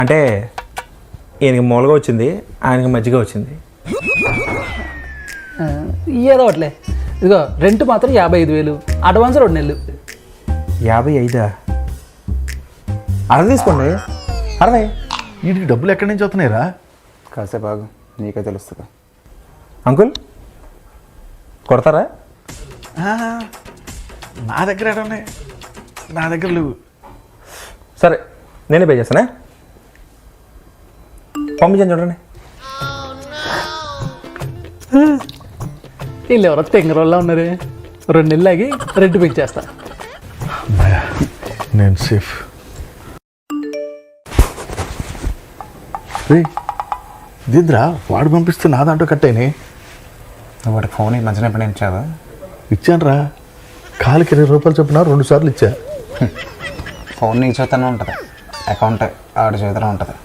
అంటే ఈయనకి మూలగా వచ్చింది, ఆయనకి మజ్జిగ వచ్చింది. ఏదో ఒకట్లే. ఇదిగో రెంట్ మాత్రం 55,000, అడ్వాన్స్ 2 నెలలు. 55 అర్థం తీసుకోండి. 60. వీటికి డబ్బులు ఎక్కడి నుంచి వస్తున్నాయిరా? కాసేపు ఆగు, నీకే తెలుస్తుంది. అంకుల్ కొడతారా? నా దగ్గర ఎక్కడ ఉన్నాయి? నా దగ్గర లేవు. సరే నేనే పే చేస్తానే, పంపించండి. చూడండి వీళ్ళు ఎవరో తెంగరోళ్ళ ఉన్నారు. 2 నెలలు ఆగి రెంట్ పెంచేస్తా. అమ్మాయ్యా, నేను సేఫ్. దీద్రా వాడు పంపిస్తే నా దాంట్లో కట్ అయినాయి. నువ్వు వాడికి ఫోన్ ఈ మధ్యన ఎప్పుడైనా ఇచ్చావా? ఇచ్చాను రా, కాలుకి 20 రూపాయలు చొప్పున 2 సార్లు ఇచ్చా. ఫోన్ నీ చేతనే ఉంటుంది, అకౌంట్ ఆడి చేతిలో ఉంటుంది.